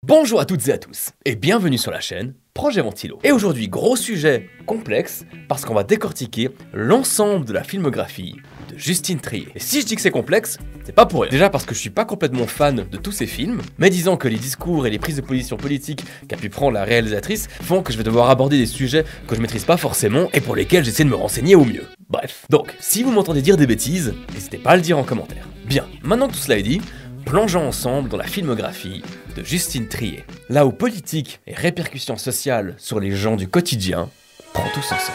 Bonjour à toutes et à tous, et bienvenue sur la chaîne Projet Ventilo. Et aujourd'hui, gros sujet complexe, parce qu'on va décortiquer l'ensemble de la filmographie de Justine Triet. Et si je dis que c'est complexe, c'est pas pour rien. Déjà parce que je suis pas complètement fan de tous ces films, mais disons que les discours et les prises de position politiques qu'a pu prendre la réalisatrice font que je vais devoir aborder des sujets que je maîtrise pas forcément et pour lesquels j'essaie de me renseigner au mieux. Bref, donc, si vous m'entendez dire des bêtises, n'hésitez pas à le dire en commentaire. Bien, maintenant que tout cela est dit, plongeons ensemble dans la filmographie de Justine Triet, là où politique et répercussions sociales sur les gens du quotidien prend tout son sens.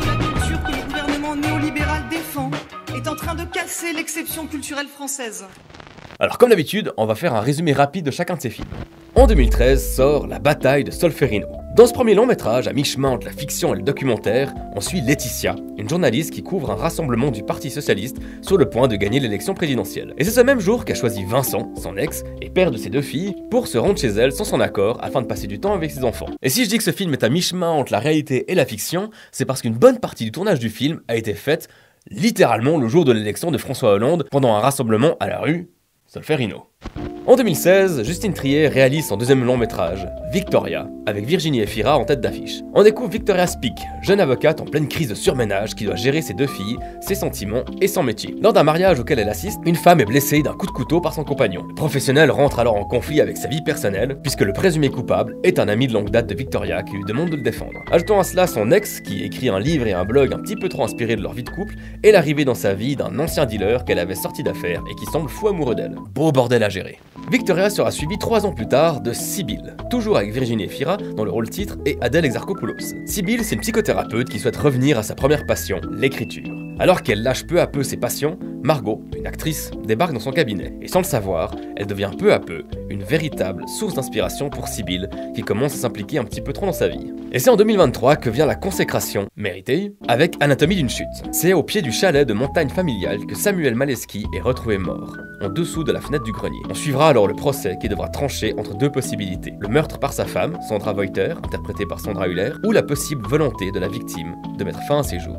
La culture que le gouvernement néolibéral défend est en train de casser l'exception culturelle française. Alors comme d'habitude, on va faire un résumé rapide de chacun de ces films. En 2013 sort La bataille de Solferino. Dans ce premier long métrage, à mi-chemin entre la fiction et le documentaire, on suit Laetitia, une journaliste qui couvre un rassemblement du Parti Socialiste sur le point de gagner l'élection présidentielle. Et c'est ce même jour qu'a choisi Vincent, son ex, et père de ses deux filles, pour se rendre chez elle sans son accord afin de passer du temps avec ses enfants. Et si je dis que ce film est à mi-chemin entre la réalité et la fiction, c'est parce qu'une bonne partie du tournage du film a été faite littéralement le jour de l'élection de François Hollande pendant un rassemblement à la rue Solferino. En 2016, Justine Triet réalise son deuxième long métrage, Victoria, avec Virginie Efira en tête d'affiche. On découvre Victoria Spick, jeune avocate en pleine crise de surménage qui doit gérer ses deux filles, ses sentiments et son métier. Lors d'un mariage auquel elle assiste, une femme est blessée d'un coup de couteau par son compagnon. Le professionnel rentre alors en conflit avec sa vie personnelle, puisque le présumé coupable est un ami de longue date de Victoria qui lui demande de le défendre. Ajoutons à cela son ex, qui écrit un livre et un blog un petit peu trop inspirés de leur vie de couple, et l'arrivée dans sa vie d'un ancien dealer qu'elle avait sorti d'affaires et qui semble fou amoureux d'elle. Beau bordel à gérer. Victoria sera suivie 3 ans plus tard de Sibylle, toujours avec Virginie Efira dans le rôle titre et Adèle Exarchopoulos. Sibylle, c'est une psychothérapeute qui souhaite revenir à sa première passion, l'écriture. Alors qu'elle lâche peu à peu ses passions, Margot, une actrice, débarque dans son cabinet. Et sans le savoir, elle devient peu à peu une véritable source d'inspiration pour Sibylle, qui commence à s'impliquer un petit peu trop dans sa vie. Et c'est en 2023 que vient la consécration, méritée, avec Anatomie d'une chute. C'est au pied du chalet de montagne familiale que Samuel Maleski est retrouvé mort, en dessous de la fenêtre du grenier. On suivra alors le procès qui devra trancher entre deux possibilités. Le meurtre par sa femme, Sandra Voiter, interprétée par Sandra Hüller, ou la possible volonté de la victime de mettre fin à ses jours.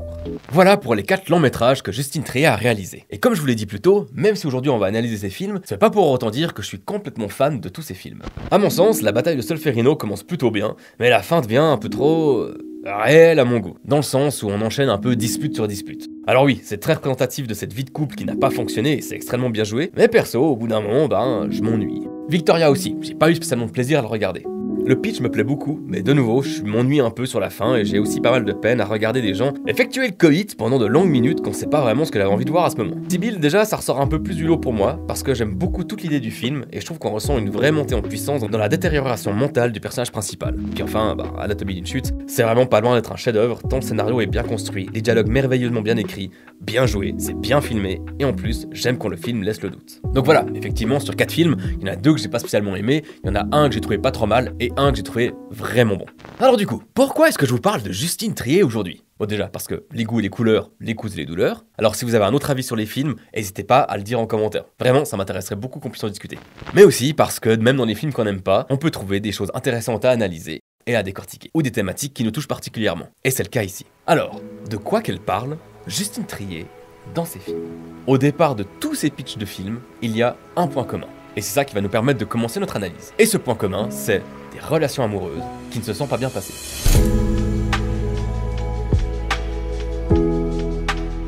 Voilà pour les 4 longs métrages que Justine Triet a réalisés. Et comme je vous l'ai dit plus tôt, même si aujourd'hui on va analyser ces films, ça veut pas pour autant dire que je suis complètement fan de tous ces films. À mon sens, la bataille de Solferino commence plutôt bien, mais la fin devient un peu trop réel à mon goût, dans le sens où on enchaîne un peu dispute sur dispute. Alors oui, c'est très représentatif de cette vie de couple qui n'a pas fonctionné et c'est extrêmement bien joué, mais perso, au bout d'un moment, je m'ennuie. Victoria aussi, j'ai pas eu spécialement de plaisir à le regarder. Le pitch me plaît beaucoup, mais de nouveau, je m'ennuie un peu sur la fin et j'ai aussi pas mal de peine à regarder des gens effectuer le coït pendant de longues minutes qu'on sait pas vraiment ce qu'elle avait envie de voir à ce moment. Sibylle, déjà, ça ressort un peu plus du lot pour moi, parce que j'aime beaucoup toute l'idée du film et je trouve qu'on ressent une vraie montée en puissance dans la détérioration mentale du personnage principal. Puis enfin, Anatomie d'une chute, c'est vraiment pas loin d'être un chef-d'œuvre, tant le scénario est bien construit, les dialogues merveilleusement bien écrits, bien joués, c'est bien filmé, et en plus, j'aime quand le film laisse le doute. Donc voilà, effectivement, sur 4 films, il y en a 2 que j'ai pas spécialement aimé, il y en a un que j'ai trouvé pas trop mal, et un que j'ai trouvé vraiment bon. Alors du coup, pourquoi est-ce que je vous parle de Justine Triet aujourd'hui ? Bon déjà, parce que les goûts et les couleurs, les coups et les douleurs. Alors si vous avez un autre avis sur les films, n'hésitez pas à le dire en commentaire. Vraiment, ça m'intéresserait beaucoup qu'on puisse en discuter. Mais aussi parce que même dans les films qu'on n'aime pas, on peut trouver des choses intéressantes à analyser et à décortiquer, ou des thématiques qui nous touchent particulièrement. Et c'est le cas ici. Alors, de quoi qu'elle parle, Justine Triet dans ses films. Au départ de tous ces pitchs de films, il y a un point commun. Et c'est ça qui va nous permettre de commencer notre analyse. Et ce point commun, c'est des relations amoureuses qui ne se sont pas bien passées.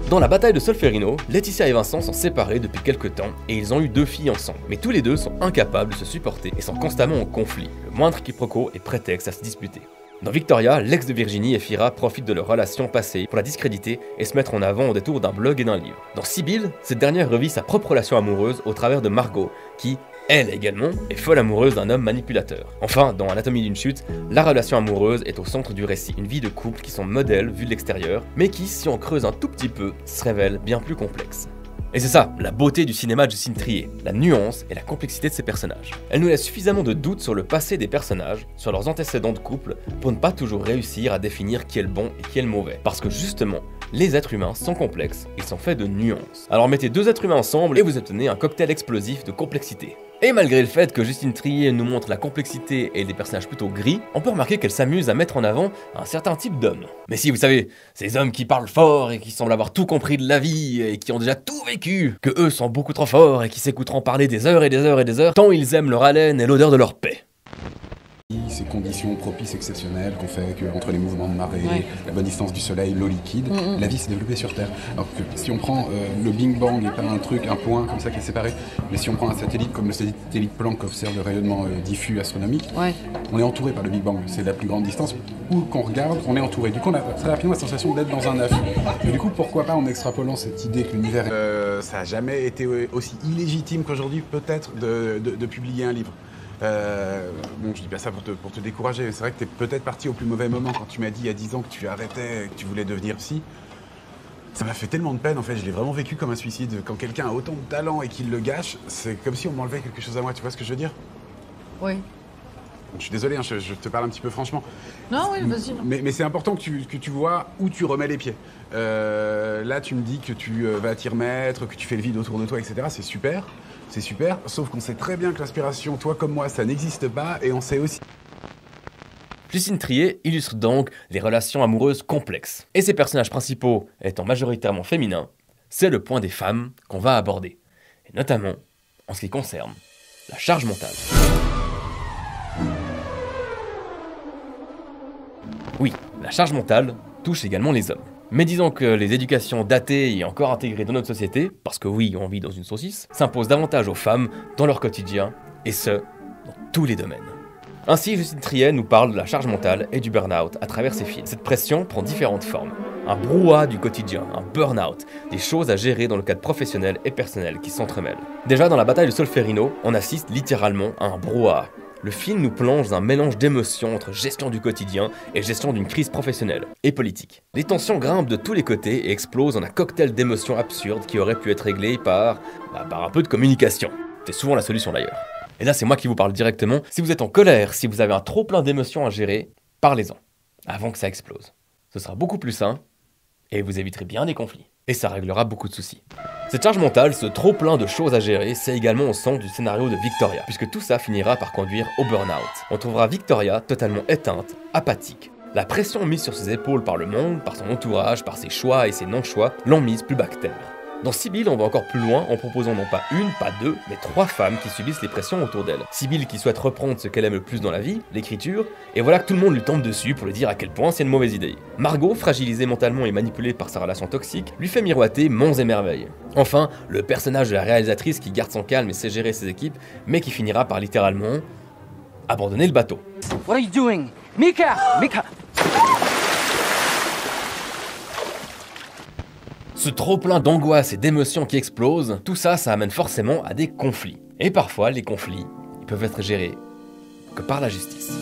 Dans la bataille de Solferino, Laetitia et Vincent sont séparés depuis quelques temps et ils ont eu 2 filles ensemble. Mais tous les deux sont incapables de se supporter et sont constamment en conflit. Le moindre quiproquo est prétexte à se disputer. Dans Victoria, l'ex de Virginie Efira profite de leur relation passée pour la discréditer et se mettre en avant au détour d'un blog et d'un livre. Dans Sibylle, cette dernière revit sa propre relation amoureuse au travers de Margot, qui, elle également, est folle amoureuse d'un homme manipulateur. Enfin, dans Anatomie d'une chute, la relation amoureuse est au centre du récit, une vie de couple qui sont modèles vus de l'extérieur, mais qui, si on creuse un tout petit peu, se révèle bien plus complexe. Et c'est ça, la beauté du cinéma de Justine Triet, la nuance et la complexité de ses personnages. Elle nous laisse suffisamment de doutes sur le passé des personnages, sur leurs antécédents de couple, pour ne pas toujours réussir à définir qui est le bon et qui est le mauvais. Parce que justement, les êtres humains sont complexes, ils sont faits de nuances. Alors mettez 2 êtres humains ensemble et vous obtenez un cocktail explosif de complexité. Et malgré le fait que Justine Triet nous montre la complexité et des personnages plutôt gris, on peut remarquer qu'elle s'amuse à mettre en avant un certain type d'hommes. Mais si, vous savez, ces hommes qui parlent fort et qui semblent avoir tout compris de la vie et qui ont déjà tout vécu, que eux sont beaucoup trop forts et qui s'écouteront parler des heures et des heures et des heures, tant ils aiment leur haleine et l'odeur de leur paix. Ces conditions propices exceptionnelles qu'on fait entre les mouvements de marée, la bonne distance du soleil, l'eau liquide, la vie s'est développée sur Terre. Alors que si on prend le Big Bang et pas un point comme ça qui est séparé, mais si on prend un satellite comme le satellite Planck qui observe le rayonnement diffus astronomique, on est entouré par le Big Bang. C'est la plus grande distance. Où qu'on regarde, on est entouré. Du coup, on a très rapidement la sensation d'être dans un œuf. Et du coup, pourquoi pas en extrapolant cette idée que l'univers... ça n'a jamais été aussi illégitime qu'aujourd'hui, peut-être, de publier un livre. Bon, je dis pas ça pour te décourager, mais c'est vrai que t'es peut-être parti au plus mauvais moment quand tu m'as dit il y a 10 ans que tu arrêtais, que tu voulais devenir psy. Ça m'a fait tellement de peine, en fait, je l'ai vraiment vécu comme un suicide. Quand quelqu'un a autant de talent et qu'il le gâche, c'est comme si on m'enlevait quelque chose à moi, tu vois ce que je veux dire? Oui. Je suis désolé, hein, je te parle un petit peu franchement. Non, oui, vas-y. Mais c'est important que tu vois où tu remets les pieds. Là, tu me dis que tu vas t'y remettre, que tu fais le vide autour de toi, etc. C'est super. C'est super, sauf qu'on sait très bien que l'inspiration, toi comme moi, ça n'existe pas, et on sait aussi... Justine Triet illustre donc les relations amoureuses complexes. Et ses personnages principaux étant majoritairement féminins, c'est le point des femmes qu'on va aborder. Et notamment en ce qui concerne la charge mentale. Oui, la charge mentale touche également les hommes. Mais disons que les éducations datées et encore intégrées dans notre société, parce que oui, on vit dans une saucisse, s'imposent davantage aux femmes dans leur quotidien, et ce, dans tous les domaines. Ainsi, Justine Triet nous parle de la charge mentale et du burn-out à travers ses films. Cette pression prend différentes formes. Un brouhaha du quotidien, un burn-out, des choses à gérer dans le cadre professionnel et personnel qui s'entremêlent. Déjà, dans la bataille de Solferino, on assiste littéralement à un brouhaha. Le film nous plonge dans un mélange d'émotions entre gestion du quotidien et gestion d'une crise professionnelle et politique. Les tensions grimpent de tous les côtés et explosent en un cocktail d'émotions absurdes qui aurait pu être réglé par un peu de communication. C'est souvent la solution d'ailleurs. Et là c'est moi qui vous parle directement. Si vous êtes en colère, si vous avez un trop plein d'émotions à gérer, parlez-en, avant que ça explose. Ce sera beaucoup plus sain et vous éviterez bien des conflits. Et ça réglera beaucoup de soucis. Cette charge mentale, ce trop plein de choses à gérer, c'est également au centre du scénario de Victoria, puisque tout ça finira par conduire au burn-out. On trouvera Victoria totalement éteinte, apathique. La pression mise sur ses épaules par le monde, par son entourage, par ses choix et ses non-choix, l'ont mise plus bas que terre. Dans Sibylle, on va encore plus loin en proposant non pas une, pas deux, mais 3 femmes qui subissent les pressions autour d'elle. Sibylle qui souhaite reprendre ce qu'elle aime le plus dans la vie, l'écriture, et voilà que tout le monde lui tombe dessus pour lui dire à quel point c'est une mauvaise idée. Margot, fragilisée mentalement et manipulée par sa relation toxique, lui fait miroiter monts et merveilles. Enfin, le personnage de la réalisatrice qui garde son calme et sait gérer ses équipes, mais qui finira par littéralement abandonner le bateau. What are you doing? Mika! Mika! Ce trop plein d'angoisse et d'émotions qui explosent, tout ça, ça amène forcément à des conflits. Et parfois, les conflits, ils peuvent être gérés que par la justice.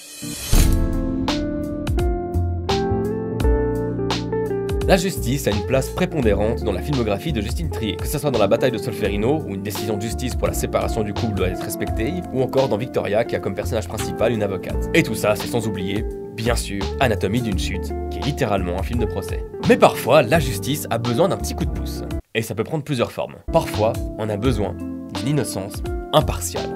La justice a une place prépondérante dans la filmographie de Justine Triet, que ce soit dans la bataille de Solferino, où une décision de justice pour la séparation du couple doit être respectée, ou encore dans Victoria, qui a comme personnage principal une avocate. Et tout ça, c'est sans oublier, bien sûr, Anatomie d'une chute, qui est littéralement un film de procès. Mais parfois, la justice a besoin d'un petit coup de pouce. Et ça peut prendre plusieurs formes. Parfois, on a besoin d'une innocence impartiale.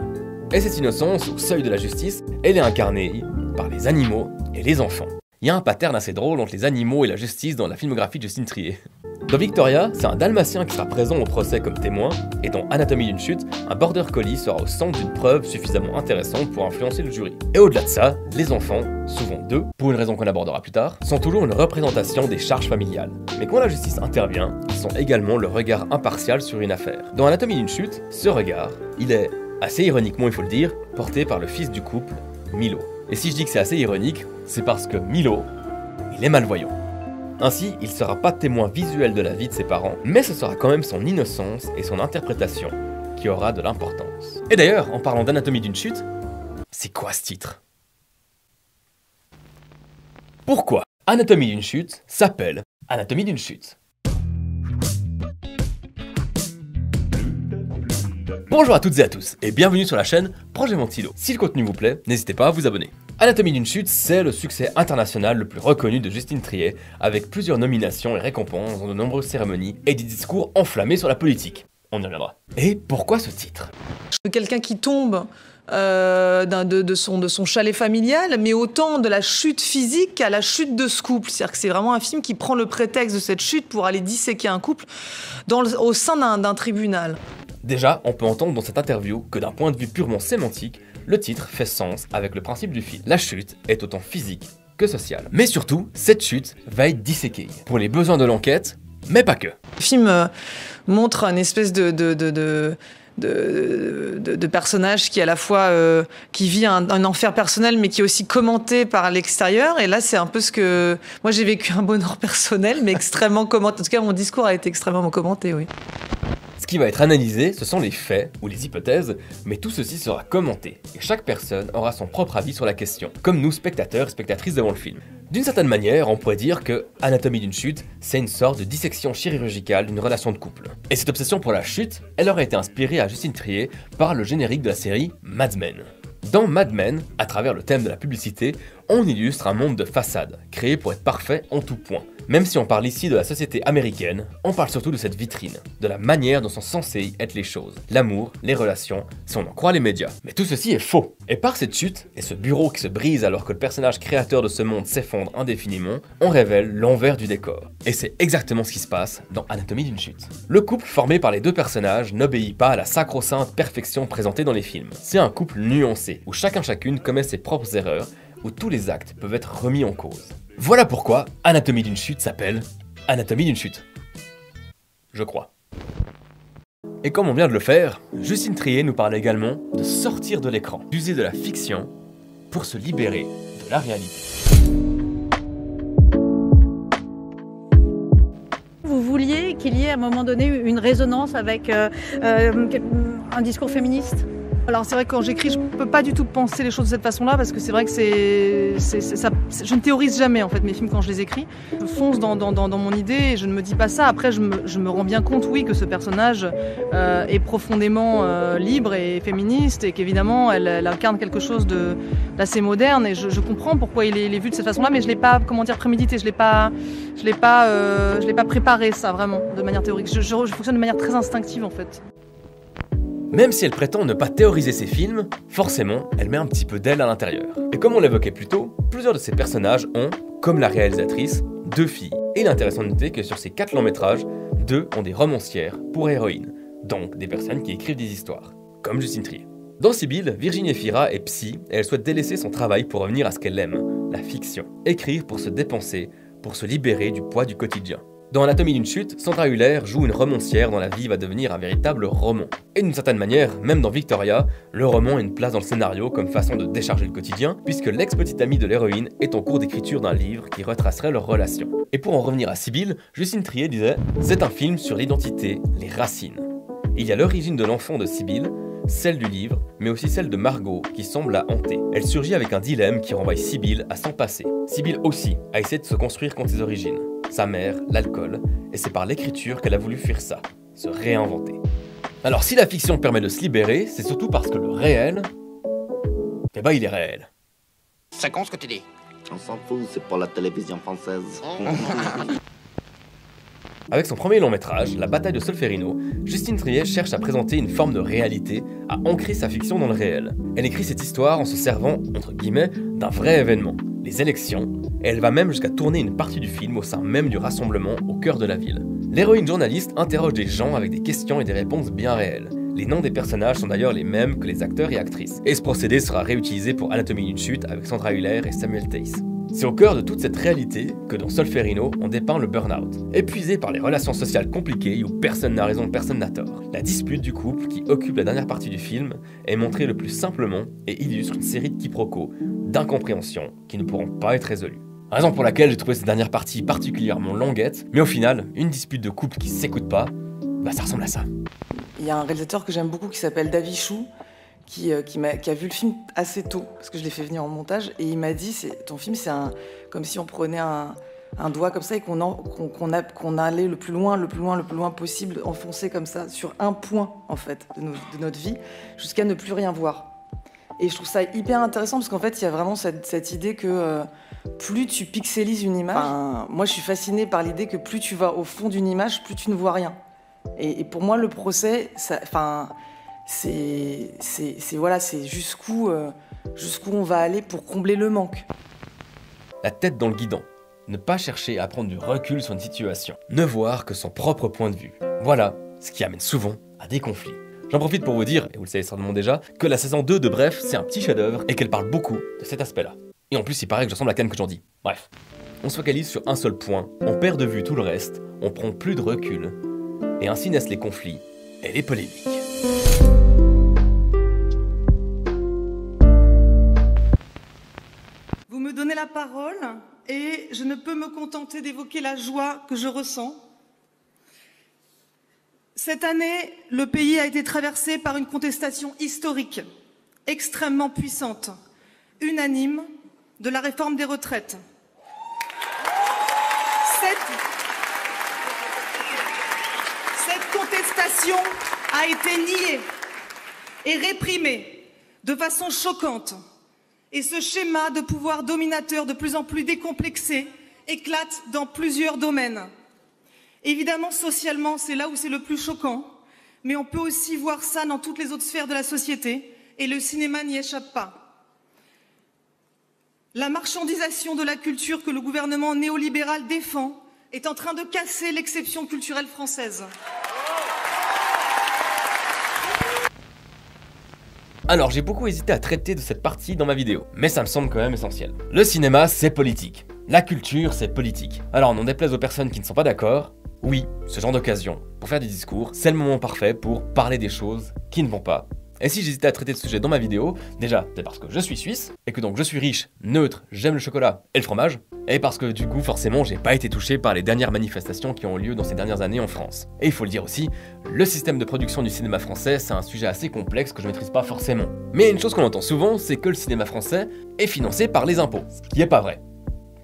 Et cette innocence, au seuil de la justice, elle est incarnée par les animaux et les enfants. Il y a un pattern assez drôle entre les animaux et la justice dans la filmographie de Justine Triet. Dans Victoria, c'est un dalmatien qui sera présent au procès comme témoin, et dans Anatomie d'une chute, un border collie sera au centre d'une preuve suffisamment intéressante pour influencer le jury. Et au-delà de ça, les enfants, souvent deux, pour une raison qu'on abordera plus tard, sont toujours une représentation des charges familiales. Mais quand la justice intervient, ils sont également le regard impartial sur une affaire. Dans Anatomie d'une chute, ce regard, il est, assez ironiquement il faut le dire, porté par le fils du couple, Milo. Et si je dis que c'est assez ironique, c'est parce que Milo, il est malvoyant. Ainsi, il ne sera pas témoin visuel de la vie de ses parents, mais ce sera quand même son innocence et son interprétation qui aura de l'importance. Et d'ailleurs, en parlant d'Anatomie d'une chute, c'est quoi ce titre? Pourquoi Anatomie d'une chute s'appelle Anatomie d'une chute? Bonjour à toutes et à tous, et bienvenue sur la chaîne Projet Montilo. Si le contenu vous plaît, n'hésitez pas à vous abonner. Anatomie d'une chute, c'est le succès international le plus reconnu de Justine Triet, avec plusieurs nominations et récompenses dans de nombreuses cérémonies et des discours enflammés sur la politique. On y reviendra. Et pourquoi ce titre? Quelqu'un qui tombe de son chalet familial, mais autant de la chute physique qu'à la chute de ce couple. C'est-à-dire que c'est vraiment un film qui prend le prétexte de cette chute pour aller disséquer un couple au sein d'un tribunal. Déjà, on peut entendre dans cette interview que d'un point de vue purement sémantique, le titre fait sens avec le principe du film. La chute est autant physique que sociale. Mais surtout, cette chute va être disséquée pour les besoins de l'enquête, mais pas que. Le film montre une espèce de personnage qui à la fois qui vit un enfer personnel mais qui est aussi commenté par l'extérieur, et là c'est un peu ce que moi j'ai vécu, un bonheur personnel mais extrêmement commenté. En tout cas mon discours a été extrêmement commenté, oui. Ce qui va être analysé, ce sont les faits ou les hypothèses, mais tout ceci sera commenté, et chaque personne aura son propre avis sur la question, comme nous spectateurs et spectatrices devant le film. D'une certaine manière, on pourrait dire que Anatomie d'une chute, c'est une sorte de dissection chirurgicale d'une relation de couple. Et cette obsession pour la chute, elle aurait été inspirée à Justine Triet par le générique de la série Mad Men. Dans Mad Men, à travers le thème de la publicité, on illustre un monde de façade, créé pour être parfait en tout point. Même si on parle ici de la société américaine, on parle surtout de cette vitrine, de la manière dont sont censées être les choses, l'amour, les relations, si on en croit les médias. Mais tout ceci est faux. Et par cette chute, et ce bureau qui se brise alors que le personnage créateur de ce monde s'effondre indéfiniment, on révèle l'envers du décor. Et c'est exactement ce qui se passe dans Anatomie d'une chute. Le couple formé par les deux personnages n'obéit pas à la sacro-sainte perfection présentée dans les films. C'est un couple nuancé, où chacune commet ses propres erreurs, où tous les actes peuvent être remis en cause. Voilà pourquoi Anatomie d'une chute s'appelle Anatomie d'une chute. Je crois. Et comme on vient de le faire, Justine Triet nous parle également de sortir de l'écran, d'user de la fiction pour se libérer de la réalité. Vous vouliez qu'il y ait à un moment donné une résonance avec un discours féministe ? Alors c'est vrai que quand j'écris, je peux pas du tout penser les choses de cette façon-là, parce que c'est vrai que je ne théorise jamais en fait mes films quand je les écris. Je fonce dans mon idée et je ne me dis pas ça. Après je me rends bien compte, oui, que ce personnage est profondément libre et féministe, et qu'évidemment elle incarne quelque chose d'assez moderne, et je comprends pourquoi il est vu de cette façon-là, mais je l'ai pas, comment dire, prémédité, je l'ai pas préparé ça vraiment de manière théorique. Je fonctionne de manière très instinctive en fait. Même si elle prétend ne pas théoriser ses films, forcément, elle met un petit peu d'elle à l'intérieur. Et comme on l'évoquait plus tôt, plusieurs de ses personnages ont, comme la réalisatrice, 2 filles. Et il est intéressant de noter que sur ces 4 longs métrages, 2 ont des romancières pour héroïnes, donc des personnes qui écrivent des histoires, comme Justine Triet. Dans Sibylle, Virginie Efira est psy et elle souhaite délaisser son travail pour revenir à ce qu'elle aime, la fiction. Écrire pour se dépenser, pour se libérer du poids du quotidien. Dans Anatomie d'une chute, Sandra Hüller joue une romancière dont la vie va devenir un véritable roman. Et d'une certaine manière, même dans Victoria, le roman a une place dans le scénario comme façon de décharger le quotidien, puisque l'ex-petite amie de l'héroïne est en cours d'écriture d'un livre qui retracerait leur relation. Et pour en revenir à Sibylle, Justine Triet disait « C'est un film sur l'identité, les racines. Il y a l'origine de l'enfant de Sibylle, celle du livre, mais aussi celle de Margot qui semble la hanter. Elle surgit avec un dilemme qui renvoie Sibylle à son passé. Sibylle aussi a essayé de se construire contre ses origines. Sa mère, l'alcool, et c'est par l'écriture qu'elle a voulu fuir ça, se réinventer. Alors si la fiction permet de se libérer, c'est surtout parce que le réel, eh ben il est réel. C'est con ce que tu dis. On s'en fout, c'est pour la télévision française. Avec son premier long métrage, La bataille de Solferino, Justine Triet cherche à présenter une forme de réalité, à ancrer sa fiction dans le réel. Elle écrit cette histoire en se servant, entre guillemets, d'un vrai événement, les élections, et elle va même jusqu'à tourner une partie du film au sein même du rassemblement au cœur de la ville. L'héroïne journaliste interroge des gens avec des questions et des réponses bien réelles. Les noms des personnages sont d'ailleurs les mêmes que les acteurs et actrices. Et ce procédé sera réutilisé pour Anatomie d'une chute avec Sandra Hüller et Samuel Theiss. C'est au cœur de toute cette réalité que dans Solferino, on dépeint le burn-out, épuisé par les relations sociales compliquées où personne n'a raison, personne n'a tort. La dispute du couple qui occupe la dernière partie du film est montrée le plus simplement et illustre une série de quiproquos, d'incompréhensions qui ne pourront pas être résolues. Raison pour laquelle j'ai trouvé cette dernière partie particulièrement longuette, mais au final, une dispute de couple qui s'écoute pas, bah ça ressemble à ça. Il y a un réalisateur que j'aime beaucoup qui s'appelle David Chou, qui a vu le film assez tôt, parce que je l'ai fait venir en montage, et il m'a dit, ton film, c'est comme si on prenait un doigt comme ça et qu'on allait le plus loin possible, enfoncé comme ça, sur un point, en fait, de notre vie, jusqu'à ne plus rien voir. Et je trouve ça hyper intéressant, parce qu'en fait, il y a vraiment cette idée que plus tu pixelises une image, moi je suis fascinée par l'idée que plus tu vas au fond d'une image, plus tu ne vois rien. Et pour moi, le procès, c'est jusqu'où on va aller pour combler le manque. La tête dans le guidon. Ne pas chercher à prendre du recul sur une situation. Ne voir que son propre point de vue. Voilà ce qui amène souvent à des conflits. J'en profite pour vous dire, et vous le savez certainement déjà, que la saison 2 de Bref, c'est un petit chef-d'œuvre et qu'elle parle beaucoup de cet aspect-là. Et en plus, il paraît que je ressemble à Ken que j'en dis. Bref. On se focalise sur un seul point, on perd de vue tout le reste, on prend plus de recul, et ainsi naissent les conflits et les polémiques. Vous me donnez la parole et je ne peux me contenter d'évoquer la joie que je ressens. Cette année, le pays a été traversé par une contestation historique, extrêmement puissante, unanime, de la réforme des retraites. Cette contestation a été niée et réprimée de façon choquante. Et ce schéma de pouvoir dominateur de plus en plus décomplexé éclate dans plusieurs domaines. Évidemment, socialement, c'est là où c'est le plus choquant, mais on peut aussi voir ça dans toutes les autres sphères de la société, et le cinéma n'y échappe pas. La marchandisation de la culture que le gouvernement néolibéral défend est en train de casser l'exception culturelle française. Alors j'ai beaucoup hésité à traiter de cette partie dans ma vidéo, mais ça me semble quand même essentiel. Le cinéma, c'est politique. La culture, c'est politique. Alors n'en déplaise aux personnes qui ne sont pas d'accord, oui, ce genre d'occasion, pour faire des discours, c'est le moment parfait pour parler des choses qui ne vont pas. Et si j'hésitais à traiter de ce sujet dans ma vidéo, déjà, c'est parce que je suis suisse, et que donc je suis riche, neutre, j'aime le chocolat et le fromage, et parce que du coup, forcément, j'ai pas été touché par les dernières manifestations qui ont lieu dans ces dernières années en France. Et il faut le dire aussi, le système de production du cinéma français, c'est un sujet assez complexe que je maîtrise pas forcément. Mais une chose qu'on entend souvent, c'est que le cinéma français est financé par les impôts, ce qui est pas vrai.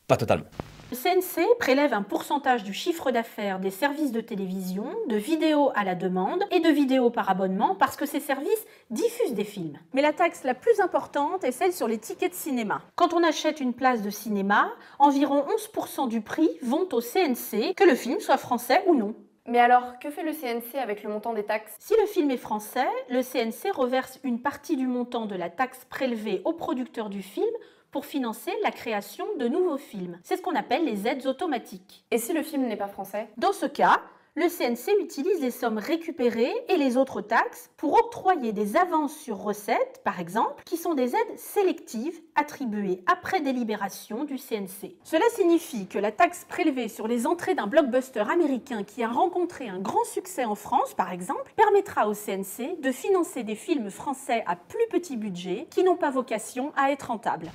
Pas totalement. Le CNC prélève un pourcentage du chiffre d'affaires des services de télévision, de vidéos à la demande et de vidéos par abonnement parce que ces services diffusent des films. Mais la taxe la plus importante est celle sur les tickets de cinéma. Quand on achète une place de cinéma, environ 11% du prix vont au CNC, que le film soit français ou non. Mais alors, que fait le CNC avec le montant des taxes? Si le film est français, le CNC reverse une partie du montant de la taxe prélevée au producteur du film pour financer la création de nouveaux films. C'est ce qu'on appelle les aides automatiques. Et si le film n'est pas français? Dans ce cas, le CNC utilise les sommes récupérées et les autres taxes pour octroyer des avances sur recettes, par exemple, qui sont des aides sélectives attribuées après délibération du CNC. Cela signifie que la taxe prélevée sur les entrées d'un blockbuster américain qui a rencontré un grand succès en France, par exemple, permettra au CNC de financer des films français à plus petit budget qui n'ont pas vocation à être rentables.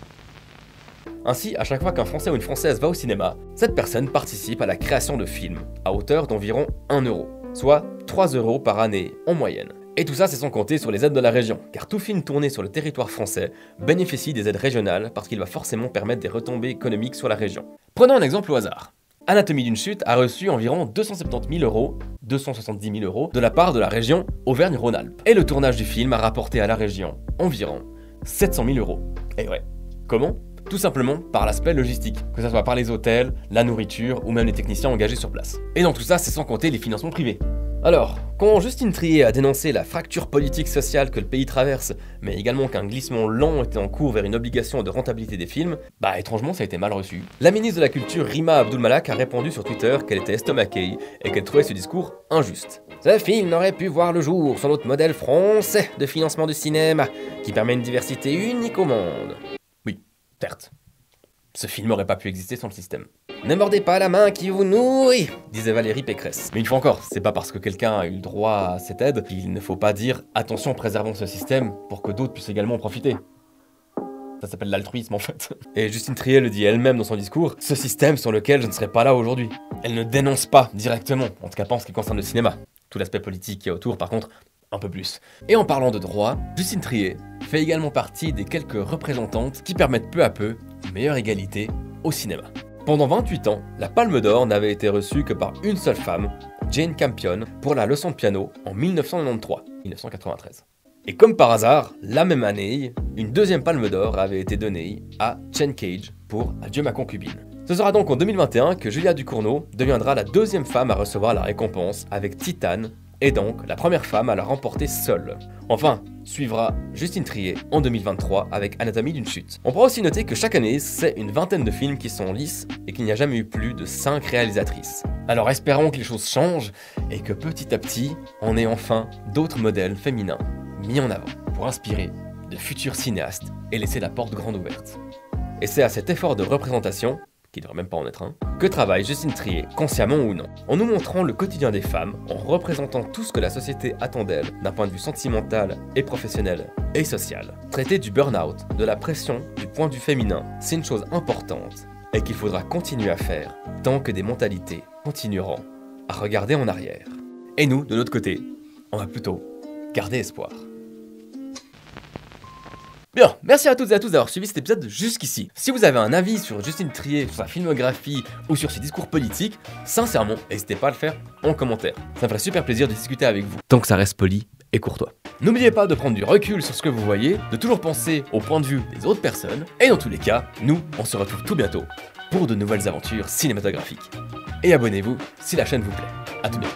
Ainsi, à chaque fois qu'un Français ou une Française va au cinéma, cette personne participe à la création de films, à hauteur d'environ 1 €, soit 3 € par année en moyenne. Et tout ça, c'est sans compter sur les aides de la région, car tout film tourné sur le territoire français bénéficie des aides régionales parce qu'il va forcément permettre des retombées économiques sur la région. Prenons un exemple au hasard. Anatomie d'une chute a reçu environ 270 000 €, 270 000 € de la part de la région Auvergne-Rhône-Alpes. Et le tournage du film a rapporté à la région environ 700 000 €. Et ouais, comment ? Tout simplement par l'aspect logistique, que ce soit par les hôtels, la nourriture ou même les techniciens engagés sur place. Et dans tout ça, c'est sans compter les financements privés. Alors, quand Justine Triet a dénoncé la fracture politique sociale que le pays traverse, mais également qu'un glissement lent était en cours vers une obligation de rentabilité des films, bah étrangement ça a été mal reçu. La ministre de la Culture Rima Abdul-Malak a répondu sur Twitter qu'elle était estomaquée et qu'elle trouvait ce discours injuste. Ce film n'aurait pu voir le jour sur notre modèle français de financement du cinéma, qui permet une diversité unique au monde. Certes, ce film n'aurait pas pu exister sans le système. Ne mordez pas la main qui vous nourrit, disait Valérie Pécresse. Mais une fois encore, c'est pas parce que quelqu'un a eu le droit à cette aide qu'il ne faut pas dire attention, préservons ce système pour que d'autres puissent également en profiter. Ça s'appelle l'altruisme en fait. Et Justine Triet le dit elle-même dans son discours, ce système sur lequel je ne serais pas là aujourd'hui. Elle ne dénonce pas directement, en tout cas pas en ce qui concerne le cinéma. Tout l'aspect politique qui est autour, par contre, un peu plus. Et en parlant de droit, Justine Triet fait également partie des quelques représentantes qui permettent peu à peu une meilleure égalité au cinéma. Pendant 28 ans, la Palme d'Or n'avait été reçue que par une seule femme, Jane Campion, pour la leçon de piano en 1993. Et comme par hasard, la même année, une deuxième Palme d'Or avait été donnée à Chen Cage pour Adieu ma concubine. Ce sera donc en 2021 que Julia Ducournau deviendra la deuxième femme à recevoir la récompense avec Titane est donc la première femme à la remporter seule. Enfin, suivra Justine Triet en 2023 avec Anatomie d'une chute. On pourra aussi noter que chaque année, c'est une vingtaine de films qui sont lisses et qu'il n'y a jamais eu plus de 5 réalisatrices. Alors espérons que les choses changent et que petit à petit, on ait enfin d'autres modèles féminins mis en avant pour inspirer de futurs cinéastes et laisser la porte grande ouverte. Et c'est à cet effort de représentation, qui ne devrait même pas en être un, que travaille Justine Triet, consciemment ou non, en nous montrant le quotidien des femmes, en représentant tout ce que la société attend d'elles d'un point de vue sentimental et professionnel et social. Traiter du burn-out, de la pression, du point de vue féminin, c'est une chose importante et qu'il faudra continuer à faire tant que des mentalités continueront à regarder en arrière. Et nous, de notre côté, on va plutôt garder espoir. Bien, merci à toutes et à tous d'avoir suivi cet épisode jusqu'ici. Si vous avez un avis sur Justine Triet, sur sa filmographie ou sur ses discours politiques, sincèrement, n'hésitez pas à le faire en commentaire. Ça me ferait super plaisir de discuter avec vous, tant que ça reste poli et courtois. N'oubliez pas de prendre du recul sur ce que vous voyez, de toujours penser au point de vue des autres personnes, et dans tous les cas, nous, on se retrouve tout bientôt pour de nouvelles aventures cinématographiques. Et abonnez-vous si la chaîne vous plaît. À tout bientôt.